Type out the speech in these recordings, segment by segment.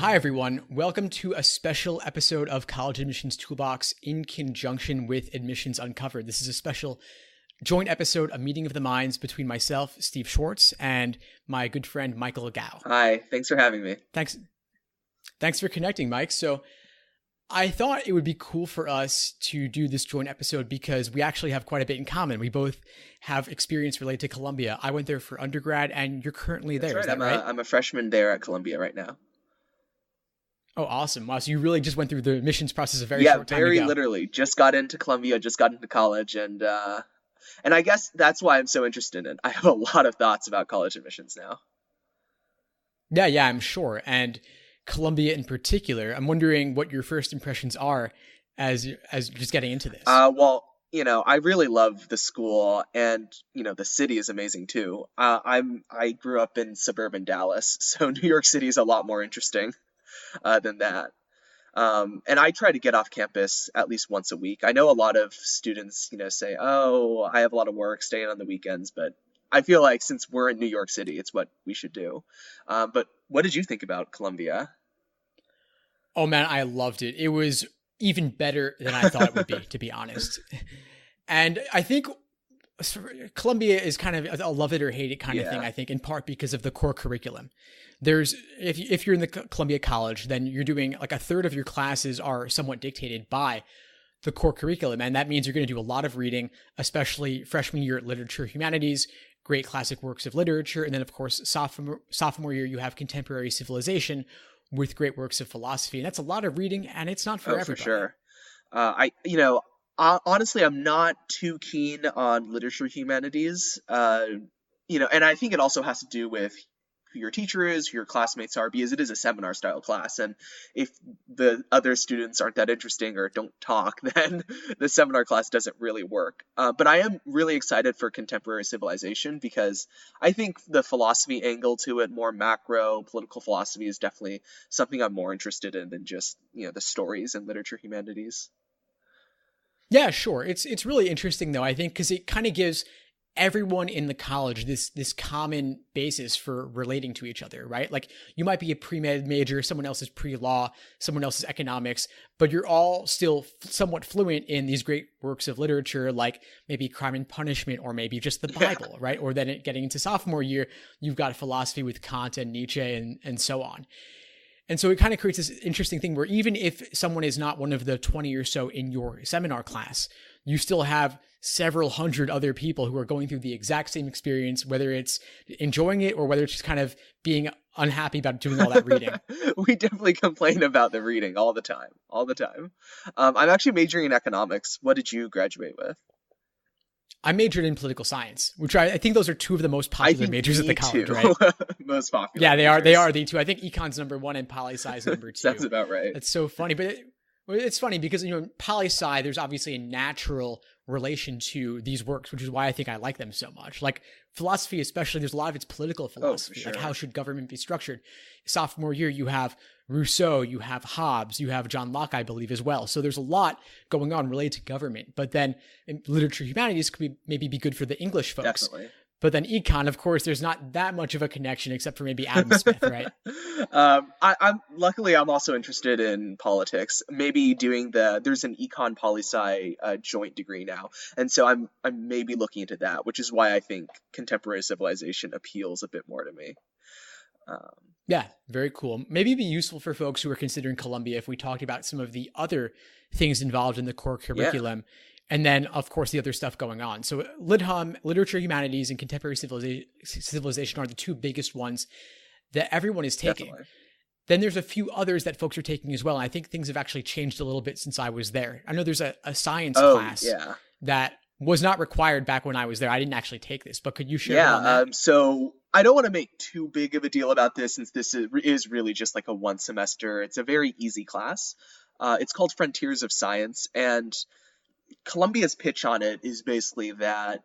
Hi, everyone. Welcome to a special episode of College Admissions Toolbox in conjunction with Admissions Uncovered. This is a special joint episode, a meeting of the minds between myself, Steve Schwartz, and my good friend, Michael Gao. Hi, thanks for having me. Thanks for connecting, Mike. So I thought it would be cool for us to do this joint episode because we actually have quite a bit in common. We both have experience related to Columbia. I went there for undergrad, and you're currently there. That's right. Is that right? I'm a freshman there at Columbia right now. Oh, awesome. Wow. So you really just went through the admissions process a very short time ago. Yeah, very literally. Just got into Columbia, just got into college, and I guess that's why I'm so interested in it. I have a lot of thoughts about college admissions now. Yeah, I'm sure. And Columbia in particular, I'm wondering what your first impressions are as just getting into this. Well, I really love the school, and the city is amazing too. I grew up in suburban Dallas, so New York City is a lot more interesting than that. And I try to get off campus at least once a week. I know a lot of students, say, "Oh, I have a lot of work staying on the weekends," but I feel like since we're in New York City, it's what we should do. But what did you think about Columbia? Oh man, I loved it. It was even better than I thought it would be, to be honest. And I think Columbia is kind of a love it or hate it kind of thing, I think, in part because of the core curriculum. If you're in the Columbia College, then you're doing like a third of your classes are somewhat dictated by the core curriculum. And that means you're going to do a lot of reading, especially freshman year literature humanities, great classic works of literature. And then, of course, sophomore year, you have contemporary civilization with great works of philosophy. And that's a lot of reading, and it's not for everybody. For sure. Honestly, I'm not too keen on literature humanities, and I think it also has to do with who your teacher is, who your classmates are, because it is a seminar style class. And if the other students aren't that interesting or don't talk, then the seminar class doesn't really work. But I am really excited for contemporary civilization because I think the philosophy angle to it, more macro political philosophy, is definitely something I'm more interested in than just, the stories and literature humanities. Yeah, sure. It's really interesting though, I think, because it kind of gives everyone in the college this common basis for relating to each other, right? Like you might be a pre-med major, someone else is pre-law, someone else is economics, but you're all still somewhat fluent in these great works of literature, like maybe Crime and Punishment, or maybe just the Bible, right? Or then getting into sophomore year, you've got philosophy with Kant and Nietzsche and so on. And so it kind of creates this interesting thing where even if someone is not one of the 20 or so in your seminar class, you still have several hundred other people who are going through the exact same experience, whether it's enjoying it or whether it's just kind of being unhappy about doing all that reading. We definitely complain about the reading all the time. I'm actually majoring in economics. What did you graduate with? I majored in political science, which I think those are two of the most popular majors at the college, right? Most popular. Yeah, they are the two. I think econ's number one and poli-sci is number two. Sounds about right. It's so funny, but it's funny because, in poli-sci, there's obviously a natural relation to these works, which is why I think I like them so much. Like philosophy, especially, there's a lot of it's political philosophy. Sure. Like how should government be structured? Sophomore year, you have Rousseau, you have Hobbes, you have John Locke, I believe, as well. So there's a lot going on related to government. But then literature humanities could maybe be good for the English folks. Definitely. But then econ, of course, there's not that much of a connection except for maybe Adam Smith, right? Luckily I'm also interested in politics. Maybe there's an econ poli-sci joint degree now, and so I'm maybe looking into that, which is why I think contemporary civilization appeals a bit more to me. Yeah, very cool. Maybe it'd be useful for folks who are considering Columbia if we talked about some of the other things involved in the core curriculum. Yeah. And then, of course, the other stuff going on. So literature, humanities, and contemporary civilization are the two biggest ones that everyone is taking. Definitely. Then there's a few others that folks are taking as well. And I think things have actually changed a little bit since I was there. I know there's a science class that was not required back when I was there. I didn't actually take this, but could you share on that? So I don't want to make too big of a deal about this since this is really just like a one semester. It's a very easy class. It's called Frontiers of Science, and Columbia's pitch on it is basically that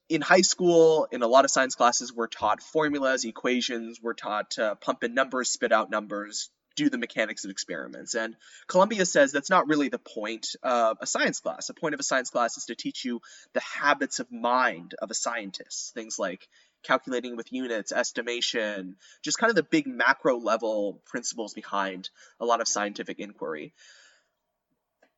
in high school, in a lot of science classes, we're taught formulas, equations, we're taught to pump in numbers, spit out numbers, do the mechanics of experiments. And Columbia says that's not really the point of a science class. The point of a science class is to teach you the habits of mind of a scientist, things like calculating with units, estimation, just kind of the big macro level principles behind a lot of scientific inquiry.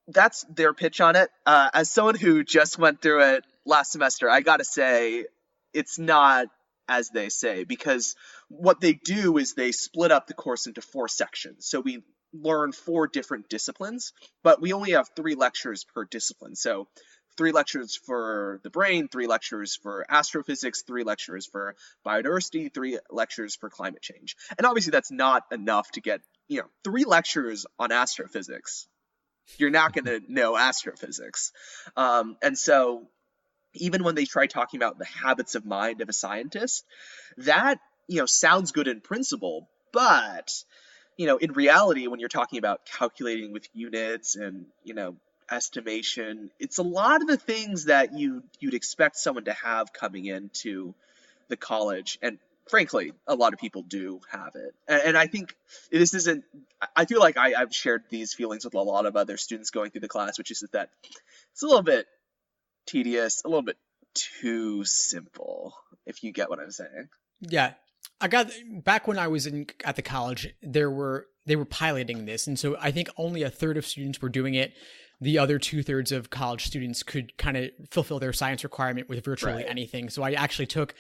That's their pitch on it. As someone who just went through it last semester, I gotta say, it's not as they say, because what they do is they split up the course into 4 sections. So we learn 4 different disciplines, but we only have 3 lectures per discipline. So 3 lectures for the brain, 3 lectures for astrophysics, 3 lectures for biodiversity, 3 lectures for climate change. And obviously that's not enough to get, 3 lectures on astrophysics. You're not going to know astrophysics. And so even when they try talking about the habits of mind of a scientist, that, sounds good in principle, but, in reality, when you're talking about calculating with units and, estimation, it's a lot of the things that you'd expect someone to have coming into the college. And frankly, a lot of people do have it. And I think this isn't, I feel like I've shared these feelings with a lot of other students going through the class, which is that it's a little bit tedious, a little bit too simple, if you get what I'm saying. Yeah. I got back when I was at the college, they were piloting this. And so I think only 1/3 of students were doing it. The other 2/3 of college students could kind of fulfill their science requirement with virtually anything. So I actually took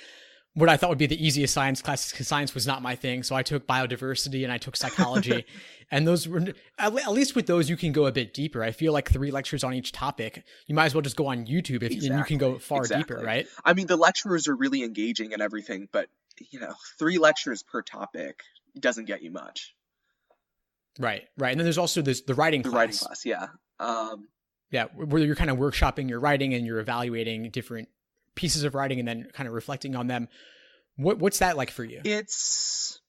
what I thought would be the easiest science classes, because science was not my thing. So I took biodiversity and I took psychology. And those were, at least with those, you can go a bit deeper. I feel like 3 lectures on each topic, you might as well just go on YouTube and you can go far deeper, right? I mean, the lecturers are really engaging and everything, but 3 lectures per topic doesn't get you much. Right. And then there's also the writing class. The writing class, yeah. Where you're kind of workshopping your writing and you're evaluating different pieces of writing and then kind of reflecting on them. What's that like for you? It's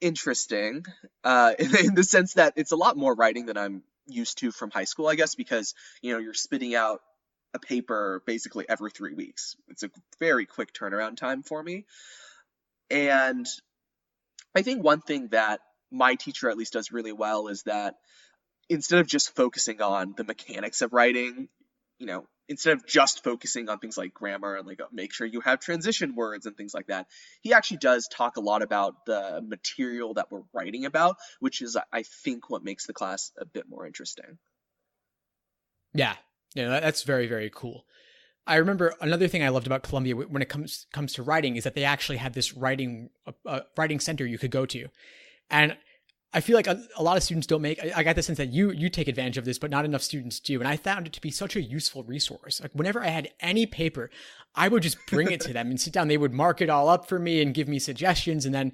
interesting in the sense that it's a lot more writing than I'm used to from high school, I guess, because, you're spitting out a paper basically every 3 weeks. It's a very quick turnaround time for me. And I think one thing that my teacher at least does really well is that instead of just focusing on the mechanics of writing, instead of just focusing on things like grammar and make sure you have transition words and things like that, he actually does talk a lot about the material that we're writing about, which is, I think, what makes the class a bit more interesting. Yeah, that's very, very cool. I remember another thing I loved about Columbia when it comes to writing is that they actually had this writing center you could go to. And I feel like a lot of students don't I got the sense that you take advantage of this, but not enough students do. And I found it to be such a useful resource. Like whenever I had any paper, I would just bring it to them and sit down. They would mark it all up for me and give me suggestions. And then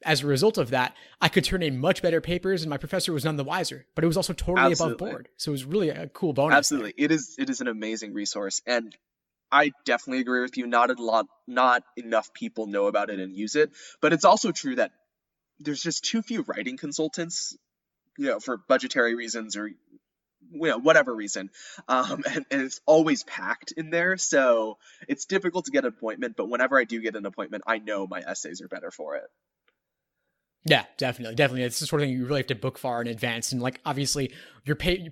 as a result of that, I could turn in much better papers and my professor was none the wiser, but it was also totally above board. So it was really a cool bonus. Absolutely. It is an amazing resource. And I definitely agree with you. Not enough people know about it and use it, but it's also true that there's just too few writing consultants, for budgetary reasons or, whatever reason. And it's always packed in there. So it's difficult to get an appointment, but whenever I do get an appointment, I know my essays are better for it. Yeah, definitely. It's the sort of thing you really have to book far in advance. And obviously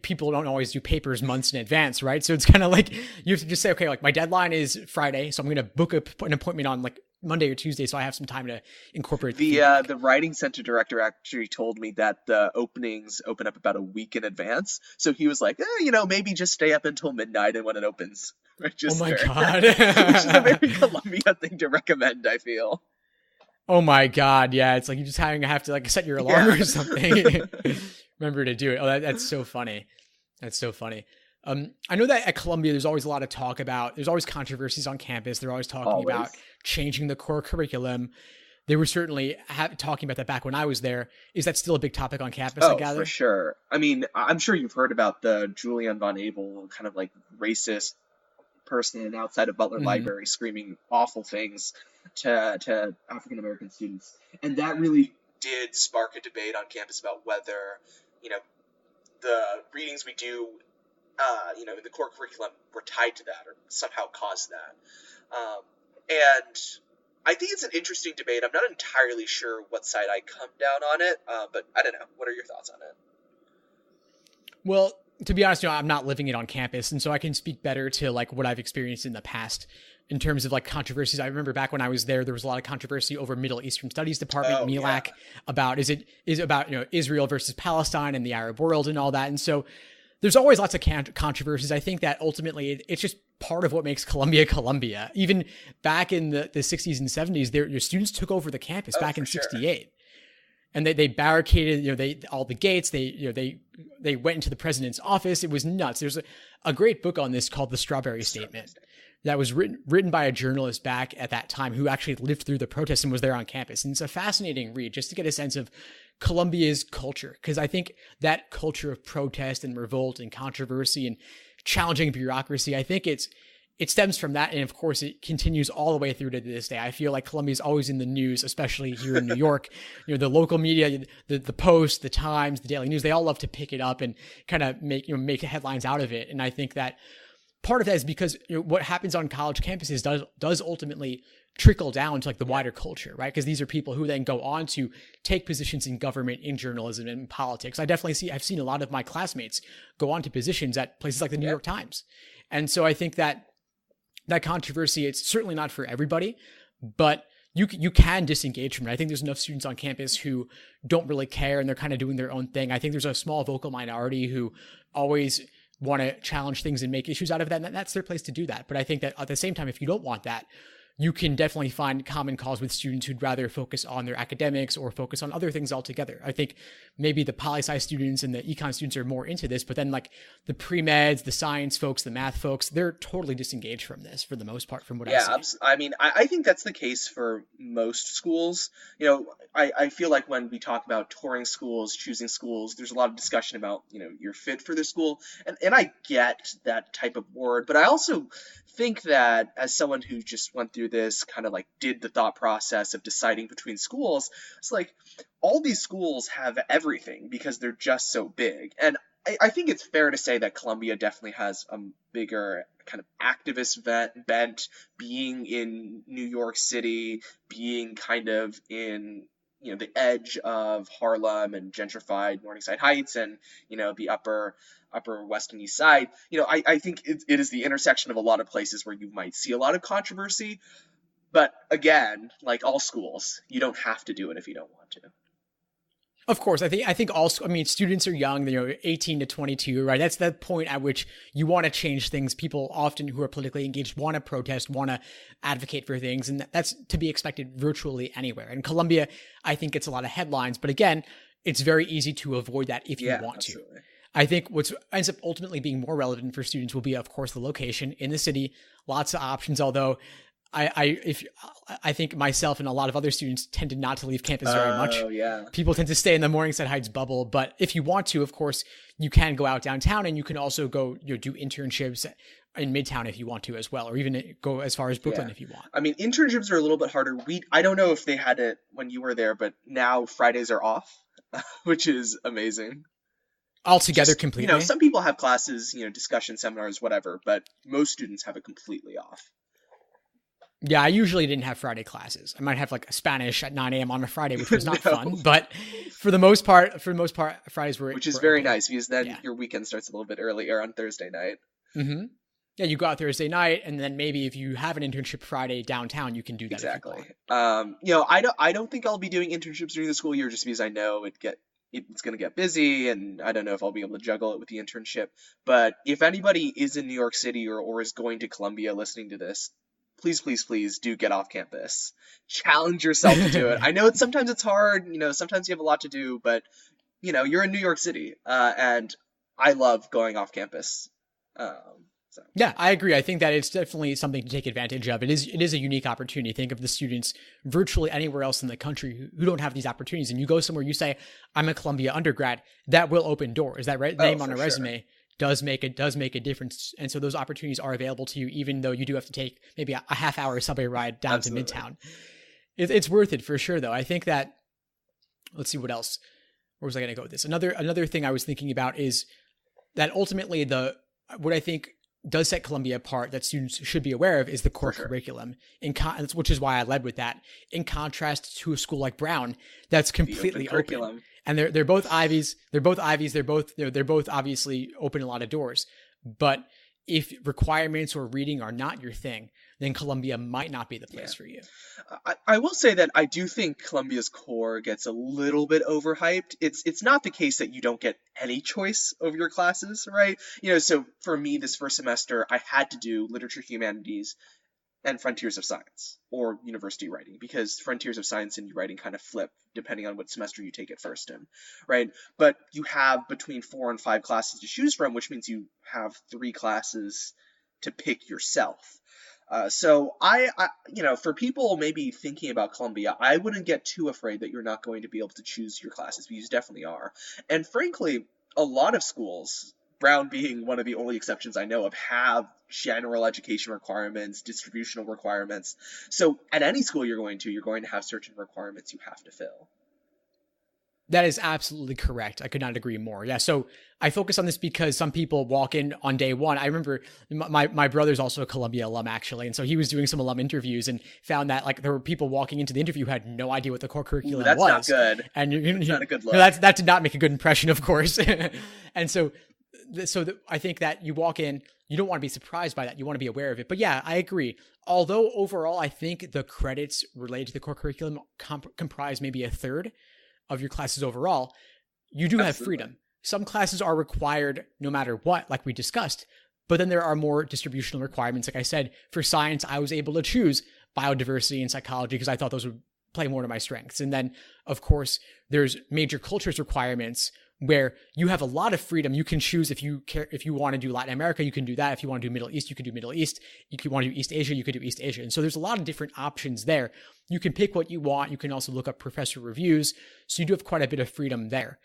people don't always do papers months in advance, right? So it's kind of like you have to just say, okay, my deadline is Friday. So I'm going to book an appointment on Monday or Tuesday, so I have some time to incorporate the writing center director actually told me that the openings open up about a week in advance. So he was like, maybe just stay up until midnight and when it opens. Oh my God. Which is a very Columbia thing to recommend, I feel. Oh my God. Yeah. It's like you just have to set your alarm or something. Remember to do it. Oh, that's so funny. That's so funny. I know that at Columbia, there's always a lot of talk about, there's always controversies on campus. They're always talking about changing the core curriculum. They were certainly talking about that back when I was there. Is that still a big topic on campus, I gather? For sure. I mean, I'm sure you've heard about the Julian von Abele kind of racist person outside of Butler Library screaming awful things to African-American students. And that really did spark a debate on campus about whether, the readings we do in the core curriculum were tied to that or somehow caused that. And I think it's an interesting debate. I'm not entirely sure what side I come down on it, but I don't know. What are your thoughts on it? Well, to be honest, I'm not living it on campus, and so I can speak better to like what I've experienced in the past in terms of like controversies. I remember back when I was there was a lot of controversy over Middle Eastern Studies Department, MILAC, about is about Israel versus Palestine and the Arab world and all that. And so there's always lots of controversies. I think that ultimately it's just part of what makes Columbia Columbia. Even back in the 60s and 70s, your students took over the campus back in '68. And they barricaded, all the gates. They went into the president's office. It was nuts. There's a great book on this called The Strawberry Statement that was written by a journalist back at that time who actually lived through the protests and was there on campus. And it's a fascinating read just to get a sense of Columbia's culture, because I think that culture of protest and revolt and controversy and challenging bureaucracy, I think it stems from that. And of course, it continues all the way through to this day. I feel like Columbia is always in the news, especially here in New York. The local media, the Post, the Times, the Daily News, they all love to pick it up and kind of make headlines out of it. And I think that part of that is because what happens on college campuses does ultimately trickle down to like the wider culture, right? Because these are people who then go on to take positions in government, in journalism, and in politics. I've seen a lot of my classmates go on to positions at places like the New York Times. And so I think that controversy, it's certainly not for everybody, but you can disengage from it. I think there's enough students on campus who don't really care and they're kind of doing their own thing. I think there's a small vocal minority who always want to challenge things and make issues out of that, and that's their place to do that. But I think that at the same time, if you don't want that, you can definitely find common cause with students who'd rather focus on their academics or focus on other things altogether. I think maybe the poli-sci students and the econ students are more into this, but then like the pre-meds, the science folks, the math folks, they're totally disengaged from this for the most part, from what I see. I mean, I think that's the case for most schools. I feel like when we talk about touring schools, choosing schools, there's a lot of discussion about, you're fit for the school. And I get that type of word, but I also think that as someone who just went through this, kind of like did the thought process of deciding between schools, it's like all these schools have everything because they're just so big. And I think it's fair to say that Columbia definitely has a bigger kind of activist bent, being in New York City, being kind of in the edge of Harlem and gentrified Morningside Heights and the upper West and East Side. I think it is the intersection of a lot of places where you might see a lot of controversy. But again, like all schools, you don't have to do it if you don't want to. Of course, I think also, students are young, 18 to 22, right? That's the point at which you want to change things. People often who are politically engaged want to protest, want to advocate for things, and that's to be expected virtually anywhere. In Columbia, I think it's a lot of headlines, but again, it's very easy to avoid that if you want absolutely. to. I think what ends up ultimately being more relevant for students will be, of course, the location in the city. Lots of options, although I think myself and a lot of other students tended not to leave campus very much. People tend to stay in the Morningside Heights bubble, but if you want to, of course, you can go out downtown and you can also go do internships in Midtown if you want to as well, or even go as far as Brooklyn if you want. I mean, internships are a little bit harder. I don't know if they had it when you were there, but now Fridays are off, which is amazing. Altogether, completely. Some people have classes, discussion seminars, whatever, but most students have it completely off. Yeah, I usually didn't have Friday classes. I might have like a Spanish at 9 a.m. on a Friday, which was not fun. But for the most part, Fridays were... Which is very nice, because then your weekend starts a little bit earlier on Thursday night. Mm-hmm. Yeah, you go out Thursday night, and then maybe if you have an internship Friday downtown, you can do that. Exactly. I don't think I'll be doing internships during the school year just because I know it's going to get busy, and I don't know if I'll be able to juggle it with the internship. But if anybody is in New York City or is going to Columbia listening to this, please, please, please do get off campus. Challenge yourself to do it. I know sometimes it's hard, sometimes you have a lot to do, but, you're in New York City, and I love going off campus. Yeah, I agree. I think that it's definitely something to take advantage of. It is a unique opportunity. Think of the students virtually anywhere else in the country who don't have these opportunities. And you go somewhere, you say, I'm a Columbia undergrad, that will open doors. That name on a resume does make a difference. And so those opportunities are available to you, even though you do have to take maybe a half-hour subway ride down to Midtown. It's worth it for sure, though. I think that, let's see what else. Where was I going to go with this? Another thing I was thinking about is that ultimately what I think does set Columbia apart that students should be aware of is the core curriculum, which is why I led with that. In contrast to a school like Brown, that's completely open. And they're both Ivies. They're both obviously open a lot of doors. But if requirements or reading are not your thing, then Columbia might not be the place for you. I will say that I do think Columbia's core gets a little bit overhyped. It's not the case that you don't get any choice of your classes, right? So for me, this first semester, I had to do literature, humanities, and frontiers of science, or university writing, because frontiers of science and writing kind of flip depending on what semester you take it first in, right? But you have between 4 and 5 classes to choose from, which means you have 3 classes to pick yourself. So I, for people maybe thinking about Columbia, I wouldn't get too afraid that you're not going to be able to choose your classes, because you definitely are. And frankly, a lot of schools, Brown being one of the only exceptions I know of, have general education requirements, distributional requirements. So at any school you're going to have certain requirements you have to fill. That is absolutely correct. I could not agree more. Yeah. So I focus on this because some people walk in on day one. I remember my brother's also a Columbia alum, actually. And so he was doing some alum interviews and found that there were people walking into the interview who had no idea what the core curriculum was. That's not good. And that's not a good look. That did not make a good impression, of course. And so I think that you walk in, you don't want to be surprised by that. You want to be aware of it. But yeah, I agree. Although overall, I think the credits related to the core curriculum comprise maybe a third of your classes overall, you do have freedom. Some classes are required no matter what, like we discussed, but then there are more distributional requirements. Like I said, for science, I was able to choose biodiversity and psychology because I thought those would play more to my strengths. And then, of course, there's major cultures requirements where you have a lot of freedom. You can choose if you want to do Latin America, you can do that. If you want to do Middle East, you can do Middle East. If you want to do East Asia, you could do East Asia. And so there's a lot of different options there. You can pick what you want. You can also look up professor reviews. So you do have quite a bit of freedom there.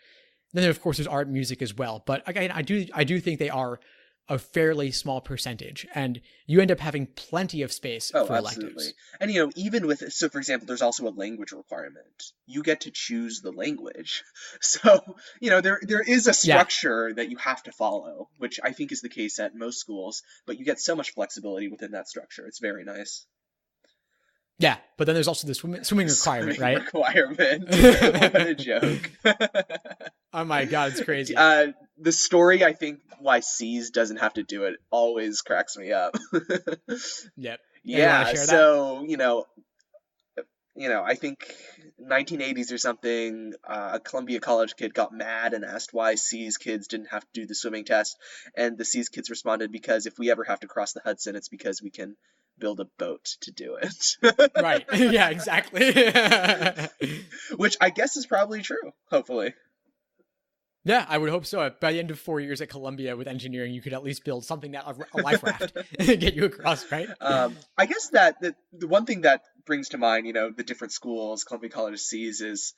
Then, of course, there's art and music as well. But again, I do think they are a fairly small percentage, and you end up having plenty of space for electives. And even with, so for example, there's also a language requirement. You get to choose the language. So, there is a structure that you have to follow, which I think is the case at most schools, but you get so much flexibility within that structure. It's very nice. Yeah, but then there's also the swimming requirement, right? Requirement. What a joke. Oh my God, it's crazy. The story, I think, why C's doesn't have to do it always cracks me up. Yep. Yeah, so, I think 1980s or something, a Columbia College kid got mad and asked why C's kids didn't have to do the swimming test. And the C's kids responded, because if we ever have to cross the Hudson, it's because we can build a boat to do it. Right. Yeah, exactly. Which I guess is probably true, hopefully. Yeah, I would hope so. By the end of 4 years at Columbia with engineering, you could at least build something that a life raft get you across, right? I guess that the one thing that brings to mind, the different schools Columbia College sees is,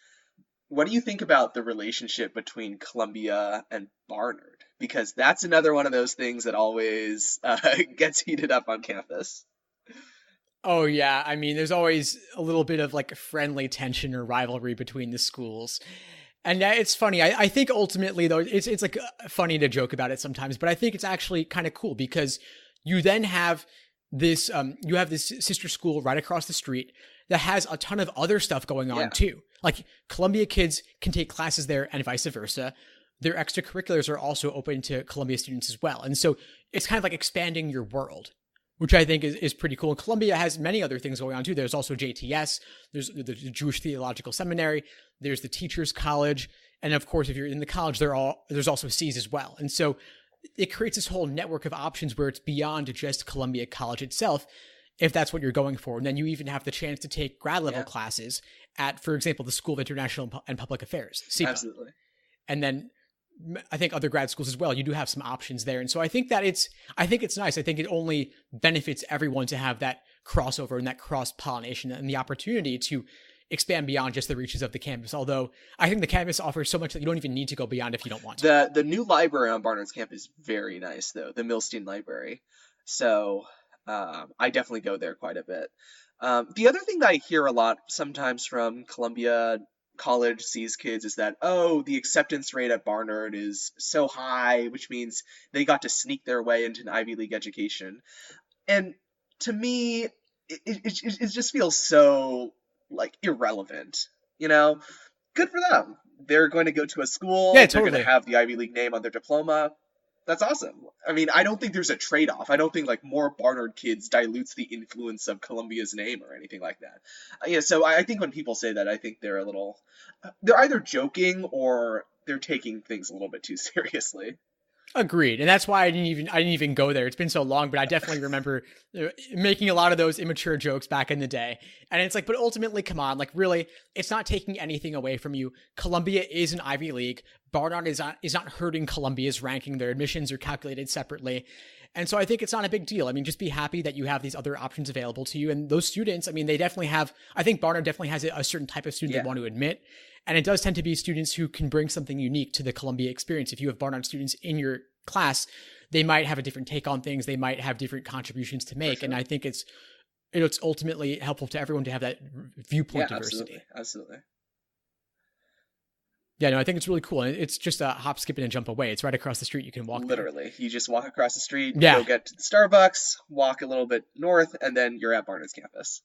what do you think about the relationship between Columbia and Barnard? Because that's another one of those things that always gets heated up on campus. Oh yeah, I mean, there's always a little bit of friendly tension or rivalry between the schools. And it's funny. I think ultimately, though, it's funny to joke about it sometimes, but I think it's actually kind of cool because you then have this sister school right across the street that has a ton of other stuff going on too. Like Columbia kids can take classes there and vice versa. Their extracurriculars are also open to Columbia students as well. And so it's kind of like expanding your world, which I think is pretty cool. And Columbia has many other things going on too. There's also JTS, there's the Jewish Theological Seminary, there's the Teachers College, and of course, if you're in the college, there's also C's as well. And so it creates this whole network of options where it's beyond just Columbia College itself, if that's what you're going for. And then you even have the chance to take grad level classes at, for example, the School of International and Public Affairs, SIPA. Absolutely. And then I think other grad schools as well, you do have some options there. And so I think it's nice. I think it only benefits everyone to have that crossover and that cross-pollination and the opportunity to expand beyond just the reaches of the campus. Although I think the campus offers so much that you don't even need to go beyond if you don't want to. The new library on Barnard's campus is very nice, though, the Milstein Library. So I definitely go there quite a bit. The other thing that I hear a lot sometimes from Columbia college sees kids is that, oh, the acceptance rate at Barnard is so high, which means they got to sneak their way into an Ivy League education. And to me, it just feels so like irrelevant, you know? Good for them. They're going to go to a school. Yeah, They're going totally. to have the Ivy League name on their diploma. That's awesome. I mean, I don't think there's a trade-off. I don't think like more Barnard kids dilutes the influence of Columbia's name or anything like that. Yeah, so I think when people say that, I think they're they're either joking or they're taking things a little bit too seriously. Agreed. And that's why I didn't even go there. It's been so long, but I definitely remember making a lot of those immature jokes back in the day. And it's like, but ultimately, come on, like really, it's not taking anything away from you. Columbia is an Ivy League. Barnard is not hurting Columbia's ranking. Their admissions are calculated separately. And so I think it's not a big deal. I mean, just be happy that you have these other options available to you. And those students, I mean, they definitely have, I think Barnard definitely has a certain type of student they want to admit. And it does tend to be students who can bring something unique to the Columbia experience. If you have Barnard students in your class, they might have a different take on things. They might have different contributions to make. Sure. And I think it's ultimately helpful to everyone to have that viewpoint diversity. Absolutely. Yeah, no, I think it's really cool. And it's just a hop, skip, and a jump away. It's right across the street. You can walk literally there. You just walk across the street, go get to the Starbucks, walk a little bit north, and then you're at Barnard's campus.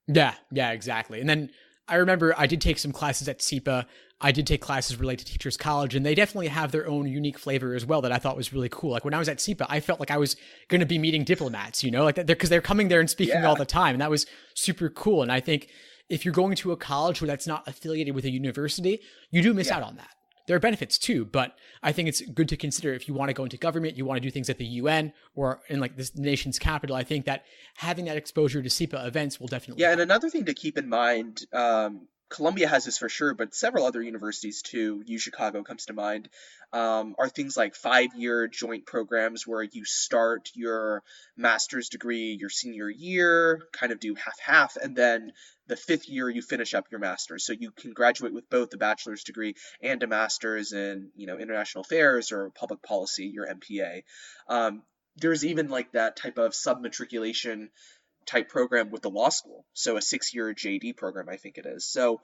Yeah, exactly. And then I remember I did take some classes at SEPA. I did take classes related to Teachers College, and they definitely have their own unique flavor as well that I thought was really cool. Like when I was at SEPA, I felt like I was going to be meeting diplomats, like that, because they're coming there and speaking all the time. And that was super cool. And I think if you're going to a college where that's not affiliated with a university, you do miss out on that. There are benefits too, but I think it's good to consider if you want to go into government, you want to do things at the UN or in like this nation's capital. I think that having that exposure to SEPA events will definitely help. And another thing to keep in mind, Columbia has this for sure, but several other universities too, UChicago comes to mind, are things like 5-year joint programs where you start your master's degree your senior year, kind of do half-half, and then the 5th year you finish up your master's. So you can graduate with both a bachelor's degree and a master's in, international affairs or public policy, your MPA. There's even like that type of sub-matriculation type program with the law school. So a 6-year JD program, I think it is. So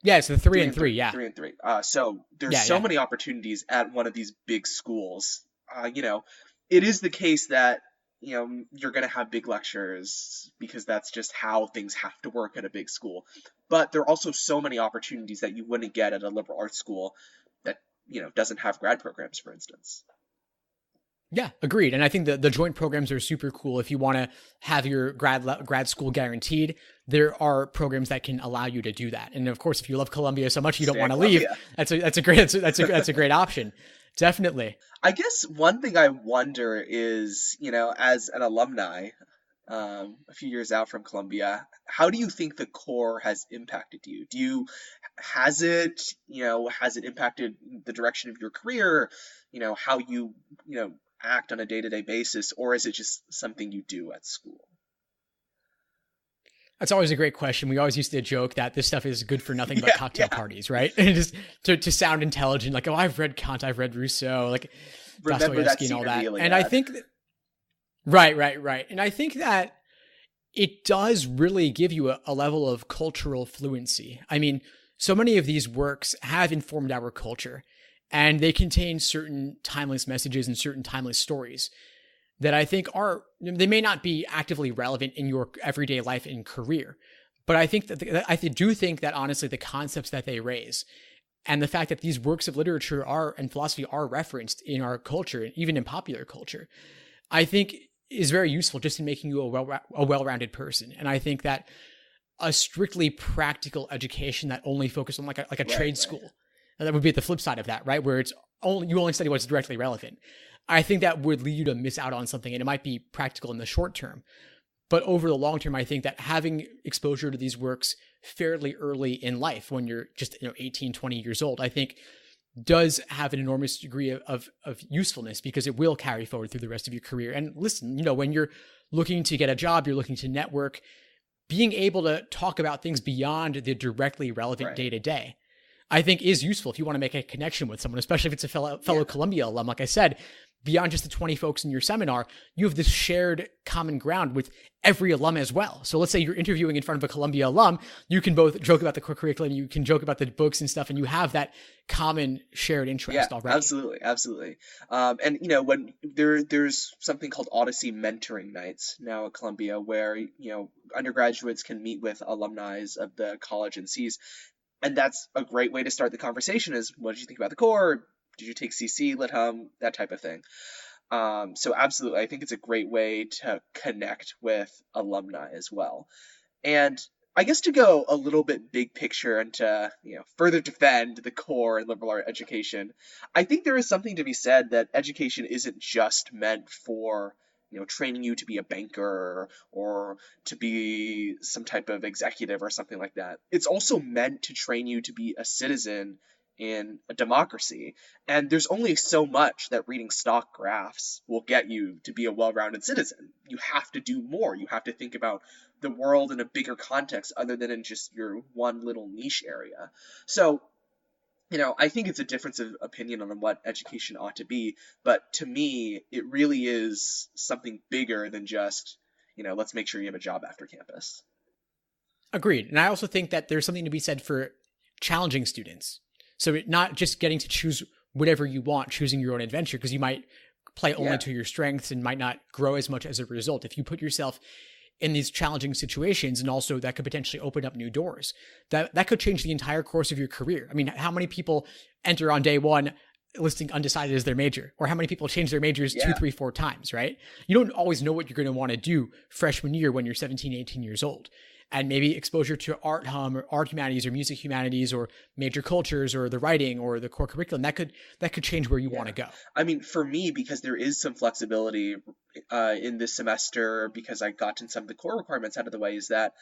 yeah, it's the 3 and 3. 3 and 3. So there's so many opportunities at one of these big schools. It is the case that, you're going to have big lectures because that's just how things have to work at a big school. But there are also so many opportunities that you wouldn't get at a liberal arts school that, doesn't have grad programs, for instance. Yeah, agreed. And I think the joint programs are super cool. If you want to have your grad school guaranteed, there are programs that can allow you to do that. And of course, if you love Columbia so much you don't want to leave, that's a great option. Definitely. I guess one thing I wonder is, as an alumni, a few years out from Columbia, how do you think the core has impacted you? Has it impacted the direction of your career? How you act on a day-to-day basis, or is it just something you do at school? That's always a great question. We always used to joke that this stuff is good for nothing but cocktail parties, right? And just to sound intelligent, like, oh, I've read Kant, I've read Rousseau, like Dostoevsky and all that. And I think that, right. And I think that it does really give you a level of cultural fluency. I mean, so many of these works have informed our culture, and they contain certain timeless messages and certain timeless stories that I think they may not be actively relevant in your everyday life and career. But I think I do think that honestly, the concepts that they raise and the fact that these works of literature and philosophy are referenced in our culture, and even in popular culture, I think is very useful just in making you a well-rounded person. And I think that a strictly practical education that only focused on like a trade school, that would be the flip side of that, right? Where you only study what's directly relevant. I think that would lead you to miss out on something, and it might be practical in the short term. But over the long term, I think that having exposure to these works fairly early in life, when you're just 18, 20 years old, I think does have an enormous degree of usefulness, because it will carry forward through the rest of your career. And listen, when you're looking to get a job, you're looking to network, being able to talk about things beyond the directly relevant day to day, I think is useful if you want to make a connection with someone, especially if it's a fellow Columbia alum. Like I said, beyond just the 20 folks in your seminar, you have this shared common ground with every alum as well. So let's say you're interviewing in front of a Columbia alum, you can both joke about the core curriculum, you can joke about the books and stuff, and you have that common shared interest already. Absolutely. And when there's something called Odyssey mentoring nights now at Columbia, where undergraduates can meet with alumni of the college and Cs, and that's a great way to start the conversation. Is, what did you think about the core? Did you take CC, Lit Hum, that type of thing? So absolutely, I think it's a great way to connect with alumni as well. And I guess to go a little bit big picture and to further defend the core and liberal art education, I think there is something to be said that education isn't just meant for training you to be a banker or to be some type of executive or something like that. It's also meant to train you to be a citizen in a democracy. And there's only so much that reading stock graphs will get you to be a well-rounded citizen. You have to do more. You have to think about the world in a bigger context other than in just your one little niche area. So, I think it's a difference of opinion on what education ought to be, but to me, it really is something bigger than just, let's make sure you have a job after campus. Agreed. And I also think that there's something to be said for challenging students. So not just getting to choose whatever you want, choosing your own adventure, because you might play only to your strengths and might not grow as much as a result. If you put yourself in these challenging situations, and also that could potentially open up new doors, that could change the entire course of your career. I mean, how many people enter on day one listing undecided as their major, or how many people change their majors 2, 3, 4 times, right? You don't always know what you're going to want to do freshman year when you're 17, 18 years old. And maybe exposure to art hum or art humanities or music humanities or major cultures or the writing or the core curriculum, that could change where you want to go. I mean, for me, because there is some flexibility in this semester, because I got some of the core requirements out of the way, is that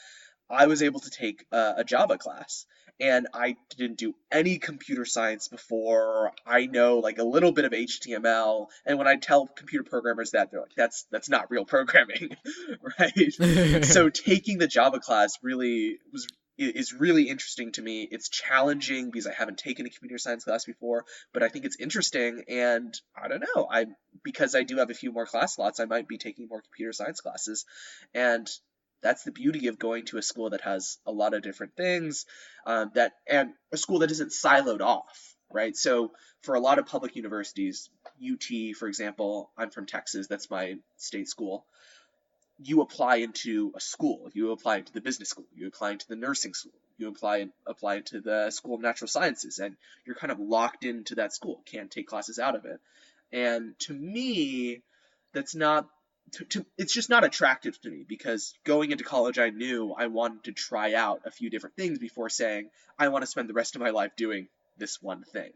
I was able to take a Java class, and I didn't do any computer science before. I know like a little bit of HTML, and when I tell computer programmers that, they're like, that's not real programming, right? So taking the Java class is really interesting to me. It's challenging because I haven't taken a computer science class before, but I think it's interesting, and I don't know, because I do have a few more class slots, I might be taking more computer science classes, and that's the beauty of going to a school that has a lot of different things, and a school that isn't siloed off, right? So for a lot of public universities, UT, for example, I'm from Texas, that's my state school. You apply into a school, you apply into the business school, you apply into the nursing school, you apply into the School of Natural Sciences, and you're kind of locked into that school, can't take classes out of it. And to me, that's not it's just not attractive to me, because going into college, I knew I wanted to try out a few different things before saying, I want to spend the rest of my life doing this one thing.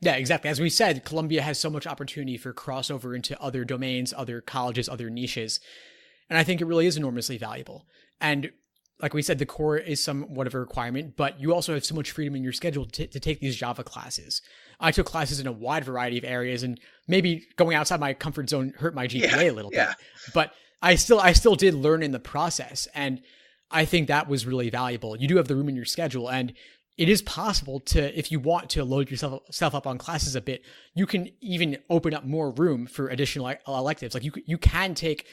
Yeah, exactly. As we said, Columbia has so much opportunity for crossover into other domains, other colleges, other niches. And I think it really is enormously valuable. And like we said, the core is somewhat of a requirement, but you also have so much freedom in your schedule to take these Java classes. I took classes in a wide variety of areas, and maybe going outside my comfort zone hurt my GPA a little bit, but I still did learn in the process. And I think that was really valuable. You do have the room in your schedule, and it is possible to, if you want to load yourself up on classes a bit, you can even open up more room for additional electives. Like you can take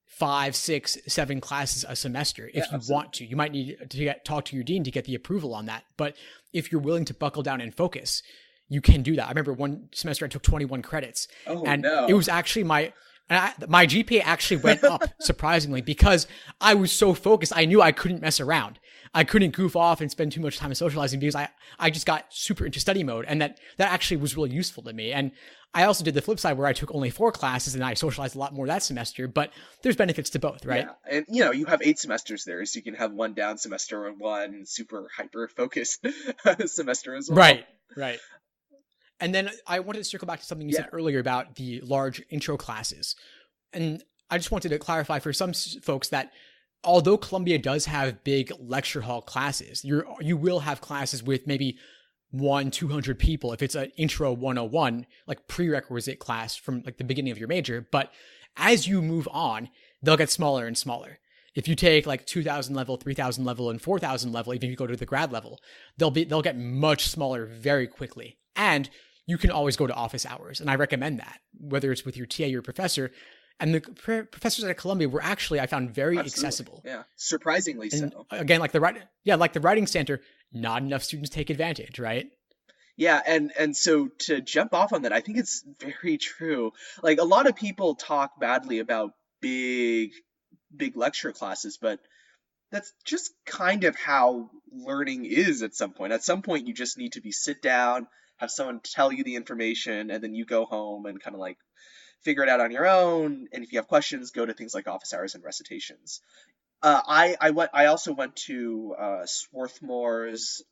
5, 6, 7 classes a semester if you want to. You might need to talk to your dean to get the approval on that. But if you're willing to buckle down and focus, you can do that. I remember one semester I took 21 credits. It was actually my GPA actually went up surprisingly, because I was so focused. I knew I couldn't mess around. I couldn't goof off and spend too much time socializing, because I just got super into study mode, and that actually was really useful to me. And I also did the flip side where I took only 4 classes and I socialized a lot more that semester, but there's benefits to both, right? Yeah. And you have 8 semesters there, so you can have one down semester and one super hyper focused semester as well. Right. And then I wanted to circle back to something you said earlier about the large intro classes. And I just wanted to clarify for some folks that although Columbia does have big lecture hall classes, you will have classes with maybe 100-200 people if it's an intro 101, like prerequisite class from like the beginning of your major. But as you move on, they'll get smaller and smaller. If you take like 2,000 level, 3,000 level, and 4,000 level, even if you go to the grad level, they'll get much smaller very quickly. And you can always go to office hours. And I recommend that, whether it's with your TA or your professor. And the professors at Columbia were actually, I found, very accessible. Yeah, surprisingly and so. Again, like the writing center, not enough students take advantage, right? Yeah, and so to jump off on that, I think it's very true. Like a lot of people talk badly about big lecture classes, but that's just kind of how learning is at some point. At some point, you just need to sit down, have someone tell you the information, and then you go home and kind of like figure it out on your own. And if you have questions, go to things like office hours and recitations. I also went to Swarthmore's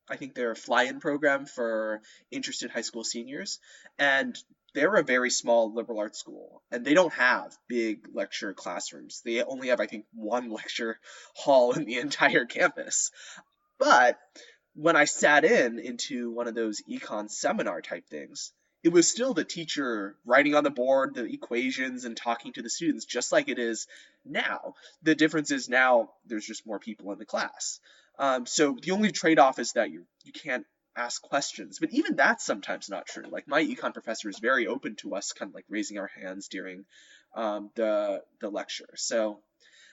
I think their fly-in program for interested high school seniors, and they're a very small liberal arts school, and they don't have big lecture classrooms. They only have, I think, one lecture hall in the entire campus. But when I sat into one of those econ seminar type things, it was still the teacher writing on the board the equations and talking to the students, just like it is now. The difference is now there's just more people in the class. So the only trade-off is that you can't ask questions, but even that's sometimes not true. Like my econ professor is very open to us kind of like raising our hands during the lecture. So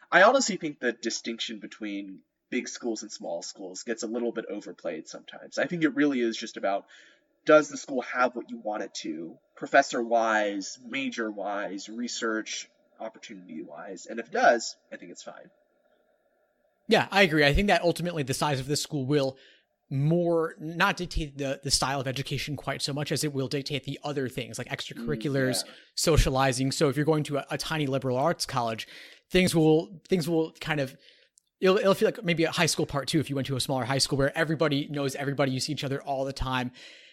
I honestly think the distinction between big schools and small schools gets a little bit overplayed sometimes. I think it really is just about, does the school have what you want it to, professor-wise, major-wise, research opportunity-wise? And if it does, I think it's fine. Yeah, I agree. I think that ultimately the size of this school will more not dictate the style of education quite so much as it will dictate the other things like extracurriculars, socializing. So if you're going to a tiny liberal arts college, things will kind of, it'll feel like maybe a high school part two if you went to a smaller high school where everybody knows everybody, you see each other all the time,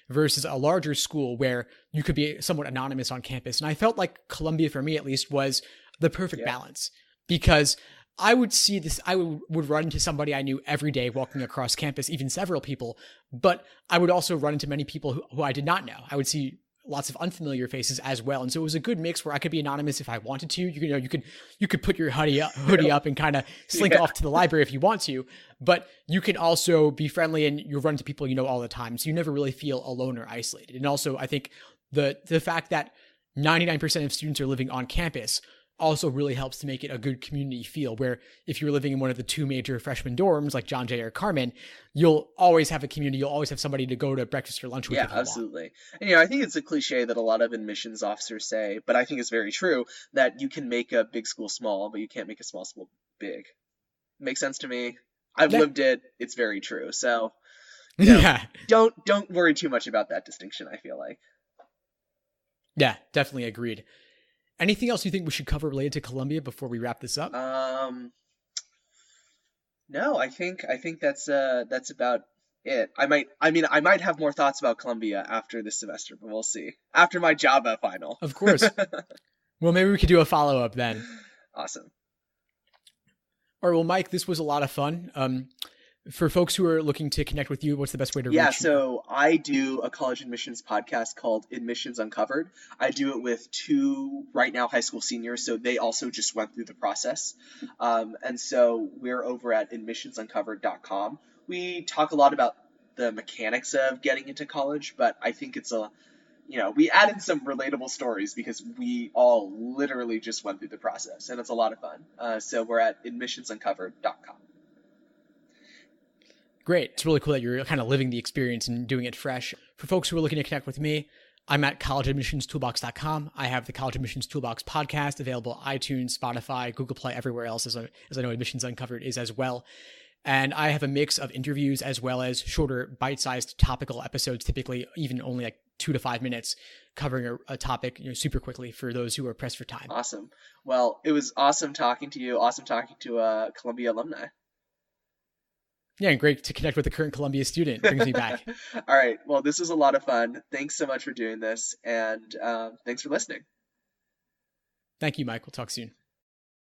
versus a larger school where you could be somewhat anonymous on campus. And I felt like Columbia, for me at least, was the perfect balance, because I would see this, I would run into somebody I knew every day walking across campus, even several people, but I would also run into many people who I did not know. I would see lots of unfamiliar faces as well. And so it was a good mix where I could be anonymous if I wanted to. You could put your hoodie up and kind of slink off to the library if you want to, but you can also be friendly and you run into people you know all the time. So you never really feel alone or isolated. And also I think the fact that 99% of students are living on campus also really helps to make it a good community feel, where if you're living in one of the two major freshman dorms like John Jay or Carmen, you'll always have a community. You'll always have somebody to go to breakfast or lunch with. Yeah, absolutely. And, I think it's a cliche that a lot of admissions officers say, but I think it's very true, that you can make a big school small, but you can't make a small school big. Makes sense to me. I've lived it. It's very true. So don't worry too much about that distinction, I feel like. Yeah, definitely agreed. Anything else you think we should cover related to Columbia before we wrap this up? No, I think that's about it. I might have more thoughts about Columbia after this semester, but we'll see. After my Java final. Of course. Well, maybe we could do a follow-up then. Awesome. All right, well, Mike, this was a lot of fun. For folks who are looking to connect with you, what's the best way to reach you? Yeah, so I do a college admissions podcast called Admissions Uncovered. I do it with two, right now, high school seniors, so they also just went through the process. And so we're over at admissionsuncovered.com. We talk a lot about the mechanics of getting into college, but I think it's we added some relatable stories because we all literally just went through the process, and it's a lot of fun. So we're at admissionsuncovered.com. Great. It's really cool that you're kind of living the experience and doing it fresh. For folks who are looking to connect with me, I'm at collegeadmissionstoolbox.com. I have the College Admissions Toolbox podcast available on iTunes, Spotify, Google Play, everywhere else, as I know Admissions Uncovered is as well. And I have a mix of interviews as well as shorter, bite-sized topical episodes, typically even only like 2 to 5 minutes, covering a topic super quickly for those who are pressed for time. Awesome. Well, it was awesome talking to you. Awesome talking to Columbia alumni. Yeah, and great to connect with a current Columbia student. Brings me back. All right. Well, this was a lot of fun. Thanks so much for doing this, and thanks for listening. Thank you, Mike. We'll talk soon.